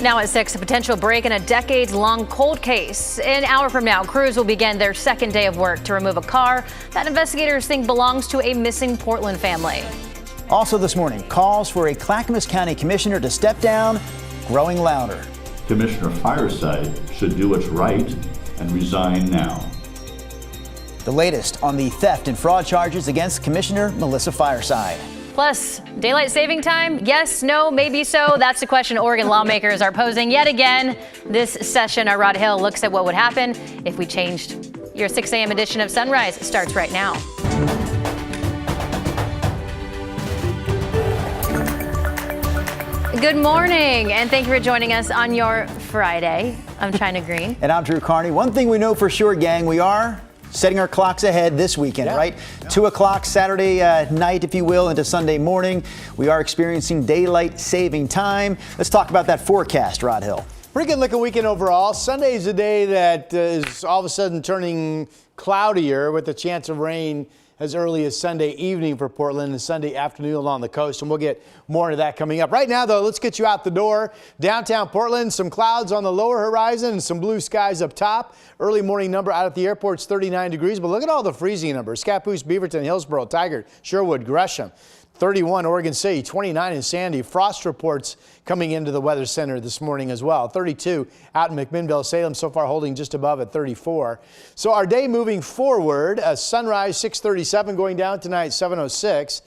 Now at 6, a potential break in a decades-long cold case. An hour from now, crews will begin their second day of work to remove a car that investigators think belongs to a missing Portland family. Also this morning, calls for a Clackamas County commissioner to step down growing louder. Commissioner Fireside should do what's right and resign now. The latest on the theft and fraud charges against Commissioner Melissa Fireside. Plus, daylight saving time? Yes, no, maybe so. That's the question Oregon lawmakers are posing yet again. This session, our Rod Hill looks at what would happen if we changed. Your 6 a.m. edition of Sunrise starts right now. Good morning, and thank you for joining us on your Friday. I'm China Green. And I'm Drew Carney. One thing we know for sure, gang, we are setting our clocks ahead this weekend, right? 2 o'clock Saturday night, if you will, into Sunday morning. We are experiencing daylight saving time. Let's talk about that forecast, Rod Hill. Pretty good looking weekend overall. Sunday is a day that is all of a sudden turning cloudier with a chance of rain as early as Sunday evening for Portland and Sunday afternoon along the coast. And we'll get more into that coming up. Right now, though, let's get you out the door. Downtown Portland, some clouds on the lower horizon and some blue skies up top. Early morning number out at the airport's 39 degrees. But look at all the freezing numbers. Scappoose, Beaverton, Hillsborough, Tigard, Sherwood, Gresham. 31 Oregon City, 29 in Sandy. Frost reports coming into the weather center this morning as well. 32 out in McMinnville. Salem so far holding just above at 34. So our day moving forward, sunrise 6:37, going down tonight 7:06.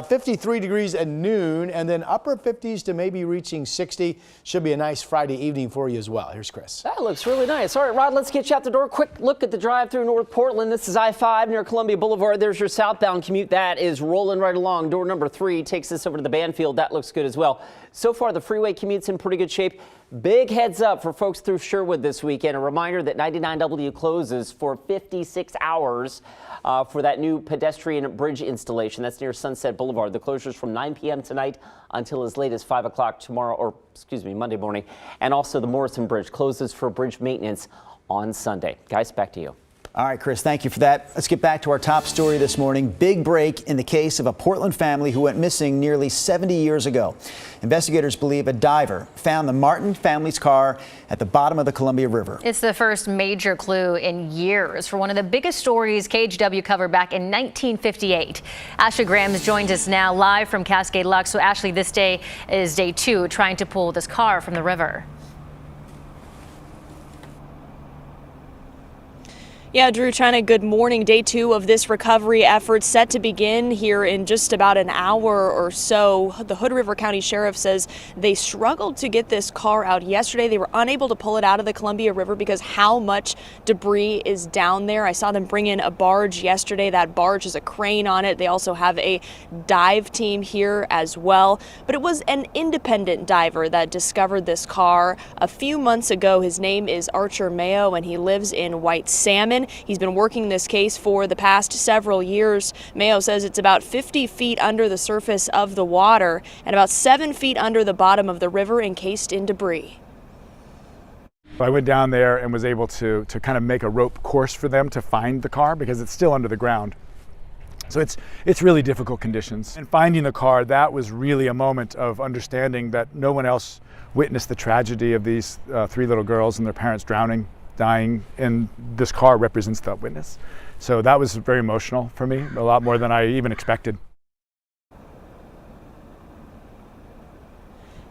53 degrees at noon, and then upper 50s to maybe reaching 60. Should be a nice Friday evening for you as well. Here's Chris. That looks really nice. All right, Rod, let's get you out the door. Quick look at the drive through North Portland. This is I-5 near Columbia Boulevard. There's your southbound commute. That is rolling right along. Door number 3 takes us over to the Banfield. That looks good as well. So far, the freeway commute's in pretty good shape. Big heads up for folks through Sherwood this weekend. A reminder that 99W closes for 56 hours for that new pedestrian bridge installation. That's near Sunset Boulevard. The closure's from 9 p.m. tonight until as late as 5 o'clock tomorrow, or excuse me, Monday morning. And also the Morrison Bridge closes for bridge maintenance on Sunday. Guys, back to you. All right, Chris, thank you for that. Let's get back to our top story this morning. Big break in the case of a Portland family who went missing nearly 70 years ago. Investigators believe a diver found the Martin family's car at the bottom of the Columbia River. It's the first major clue in years for one of the biggest stories KGW covered back in 1958. Ashley Graham joins us now live from Cascade Lock. So, Ashley, this day is day 2 trying to pull this car from the river. Yeah, Drew, China, good morning. Day 2 of this recovery effort set to begin here in just about an hour or so. The Hood River County Sheriff says they struggled to get this car out yesterday. They were unable to pull it out of the Columbia River because how much debris is down there. I saw them bring in a barge yesterday. That barge has a crane on it. They also have a dive team here as well. But it was an independent diver that discovered this car a few months ago. His name is Archer Mayo, and he lives in White Salmon. He's been working this case for the past several years. Mayo says it's about 50 feet under the surface of the water and about 7 feet under the bottom of the river, encased in debris. I went down there and was able to kind of make a rope course for them to find the car because it's still under the ground. So it's really difficult conditions. And finding the car, that was really a moment of understanding that no one else witnessed the tragedy of these 3 little girls and their parents drowning, dying, and this car represents that witness. So that was very emotional for me, a lot more than I even expected.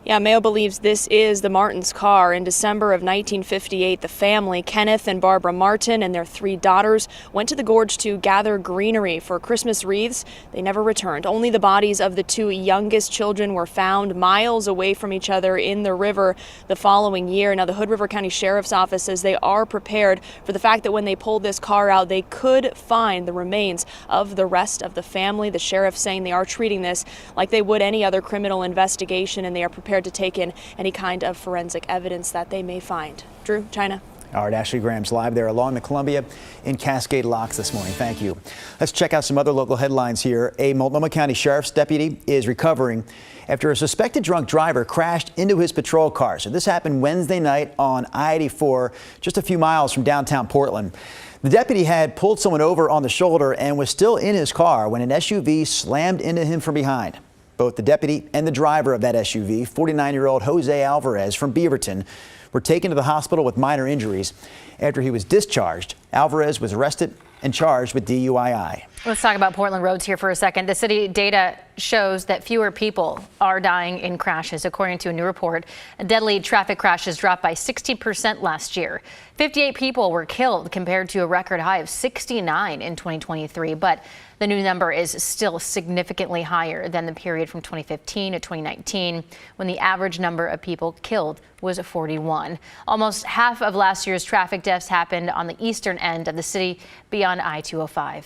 Yeah, Mayo believes this is the Martins' car. In December of 1958, the family, Kenneth and Barbara Martin and their 3 daughters, went to the gorge to gather greenery for Christmas wreaths. They never returned. Only the bodies of the 2 youngest children were found miles away from each other in the river the following year. Now, the Hood River County Sheriff's Office says they are prepared for the fact that when they pulled this car out, they could find the remains of the rest of the family. The sheriff saying they are treating this like they would any other criminal investigation, and they are prepared to take in any kind of forensic evidence that they may find. Drew, China. All right, Ashley Graham's live there along the Columbia in Cascade Locks this morning. Thank you. Let's check out some other local headlines here. A Multnomah County Sheriff's deputy is recovering after a suspected drunk driver crashed into his patrol car. So this happened Wednesday night on I-84, just a few miles from downtown Portland. The deputy had pulled someone over on the shoulder and was still in his car when an SUV slammed into him from behind. Both the deputy and the driver of that SUV, 49-year-old Jose Alvarez from Beaverton, were taken to the hospital with minor injuries. After he was discharged, Alvarez was arrested and charged with DUI. Let's talk about Portland roads here for a second. The city data shows that fewer people are dying in crashes, according to a new report. Deadly traffic crashes dropped by 60% last year. 58 people were killed compared to a record high of 69 in 2023. But the new number is still significantly higher than the period from 2015 to 2019, when the average number of people killed was 41. Almost half of last year's traffic deaths happened on the eastern end of the city beyond I-205.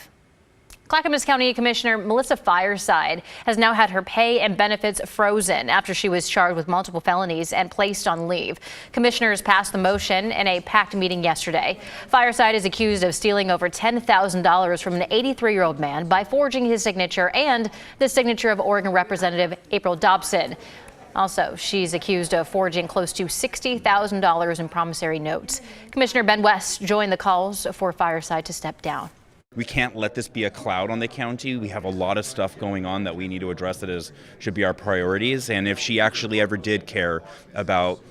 Clackamas County Commissioner Melissa Fireside has now had her pay and benefits frozen after she was charged with multiple felonies and placed on leave. Commissioners passed the motion in a packed meeting yesterday. Fireside is accused of stealing over $10,000 from an 83-year-old man by forging his signature and the signature of Oregon Representative April Dobson. Also, she's accused of forging close to $60,000 in promissory notes. Commissioner Ben West joined the calls for Fireside to step down. We can't let this be a cloud on the county. We have a lot of stuff going on that we need to address that should be our priorities. And if she actually ever did care about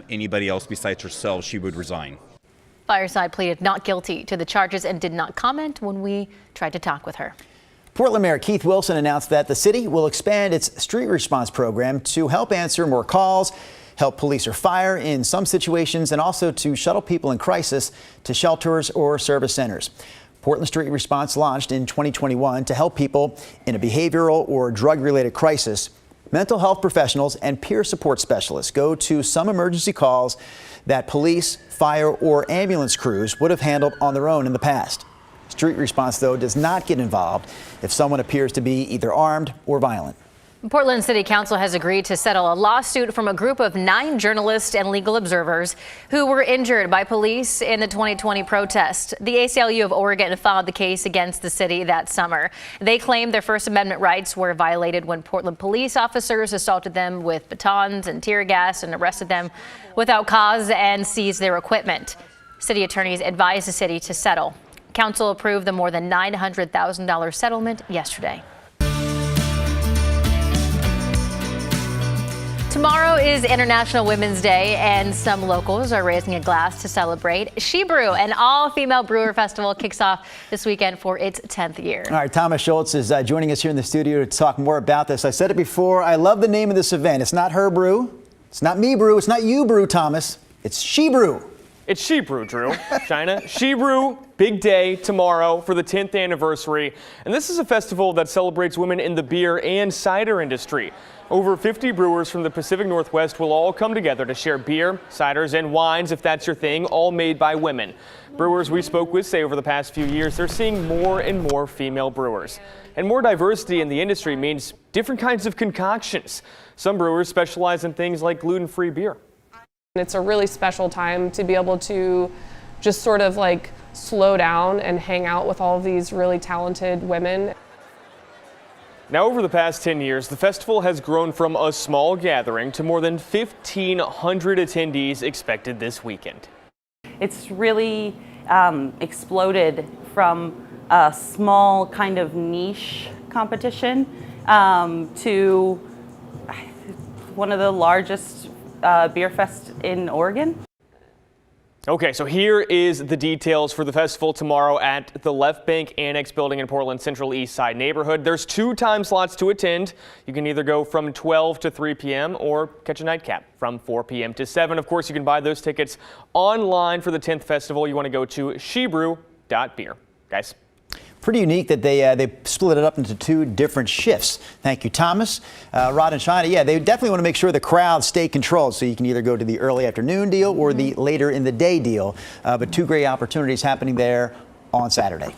anybody else besides herself, she would resign. Fireside pleaded not guilty to the charges and did not comment when we tried to talk with her. Portland Mayor Keith Wilson announced that the city will expand its street response program to help answer more calls, help police or fire in some situations, and also to shuttle people in crisis to shelters or service centers. Portland Street Response launched in 2021 to help people in a behavioral or drug-related crisis. Mental health professionals and peer support specialists go to some emergency calls that police, fire, or ambulance crews would have handled on their own in the past. Street Response, though, does not get involved if someone appears to be either armed or violent. Portland City Council has agreed to settle a lawsuit from a group of 9 journalists and legal observers who were injured by police in the 2020 protest. The ACLU of Oregon filed the case against the city that summer. They claimed their First Amendment rights were violated when Portland police officers assaulted them with batons and tear gas and arrested them without cause and seized their equipment. City attorneys advised the city to settle. Council approved the more than $900,000 settlement yesterday. Tomorrow is International Women's Day, and some locals are raising a glass to celebrate. She Brew, an all-female brewer festival, kicks off this weekend for its 10th year. All right, Thomas Schultz is joining us here in the studio to talk more about this. I said it before, I love the name of this event. It's not her brew, it's not me brew, it's not you brew, Thomas. It's She Brew. It's She Brew, Drew. China. She Brew, big day tomorrow for the 10th anniversary. And this is a festival that celebrates women in the beer and cider industry. Over 50 brewers from the Pacific Northwest will all come together to share beer, ciders, and wines, if that's your thing, all made by women. Brewers we spoke with say over the past few years they're seeing more and more female brewers. And more diversity in the industry means different kinds of concoctions. Some brewers specialize in things like gluten-free beer. It's a really special time to be able to just sort of like slow down and hang out with all of these really talented women. Now, over the past 10 years, the festival has grown from a small gathering to more than 1,500 attendees expected this weekend. It's really exploded from a small kind of niche competition to one of the largest beer fest in Oregon. Okay, so here is the details for the festival tomorrow at the Left Bank Annex building in Portland's Central East Side neighborhood. There's 2 time slots to attend. You can either go from 12 to 3 p.m. or catch a nightcap from 4 p.m. to 7. Of course, you can buy those tickets online for the 10th festival. You want to go to shebrew.beer. Guys. Pretty unique that they split it up into 2 different shifts. Thank you, Thomas. Rod and Shina, yeah, they definitely want to make sure the crowds stay controlled, so you can either go to the early afternoon deal or the later in the day deal. But 2 great opportunities happening there on Saturday.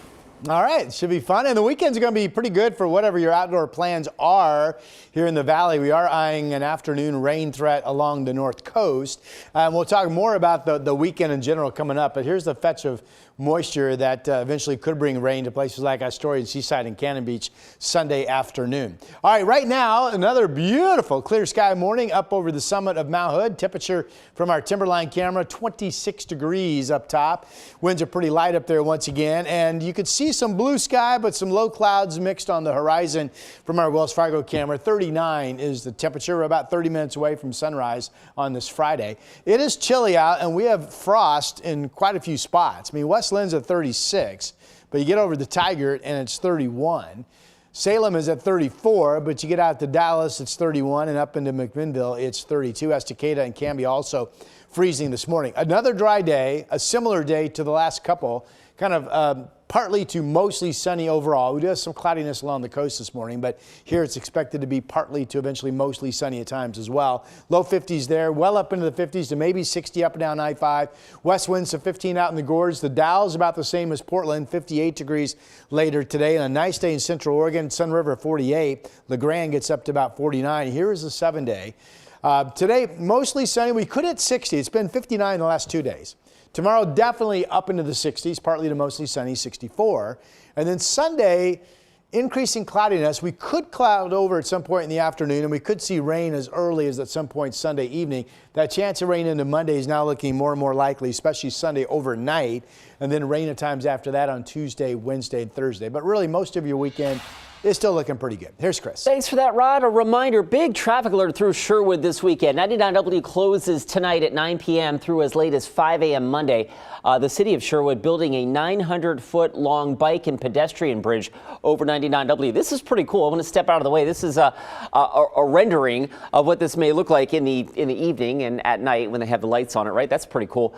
All right, should be fun. And the weekend's going to be pretty good for whatever your outdoor plans are here in the valley. We are eyeing an afternoon rain threat along the north coast. We'll talk more about the weekend in general coming up. But here's the fetch of moisture that eventually could bring rain to places like Astoria and Seaside and Cannon Beach Sunday afternoon. All right, right now, another beautiful clear sky morning up over the summit of Mount Hood. Temperature from our Timberline camera, 26 degrees up top. Winds are pretty light up there once again, and you could see some blue sky, but some low clouds mixed on the horizon from our Wells Fargo camera. 39 is the temperature. We're about 30 minutes away from sunrise on this Friday. It is chilly out, and we have frost in quite a few spots. I mean, West Lynn's at 36, but you get over the Tigard and it's 31. Salem is at 34, but you get out to Dallas, it's 31, and up into McMinnville, it's 32. Estacada and Canby also freezing this morning. Another dry day, a similar day to the last couple, kind of partly to mostly sunny overall. We do have some cloudiness along the coast this morning, but here it's expected to be partly to eventually mostly sunny at times as well. Low 50s there, well up into the 50s to maybe 60 up and down I-5. West winds to 15 out in the gorge. The Dow's about the same as Portland, 58 degrees later today. And a nice day in Central Oregon, Sun River 48. LeGrand gets up to about 49. Here is the 7-day. Today, mostly sunny. We could hit 60. It's been 59 the last 2 days. Tomorrow, definitely up into the 60s, partly to mostly sunny, 64. And then Sunday, increasing cloudiness. We could cloud over at some point in the afternoon, and we could see rain as early as at some point Sunday evening. That chance of rain into Monday is now looking more and more likely, especially Sunday overnight, and then rain at times after that on Tuesday, Wednesday, and Thursday. But really, most of your weekend is still looking pretty good. Here's Chris. Thanks for that, Rod. A reminder, big traffic alert through Sherwood this weekend. 99W closes tonight at 9 p.m. through as late as 5 a.m. Monday. The city of Sherwood building a 900-foot long bike and pedestrian bridge over 99W. This is pretty cool. I want to step out of the way. This is a rendering of what this may look like in the evening and at night when they have the lights on it, right? That's pretty cool.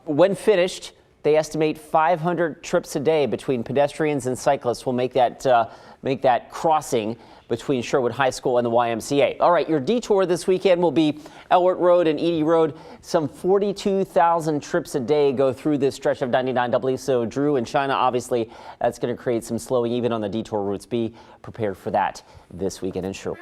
When finished, they estimate 500 trips a day between pedestrians and cyclists will make that crossing between Sherwood High School and the YMCA. All right, your detour this weekend will be Elwart Road and Edie Road. Some 42,000 trips a day go through this stretch of 99W. So Drew and China, obviously, that's going to create some slowing even on the detour routes. Be prepared for that this weekend in Sherwood.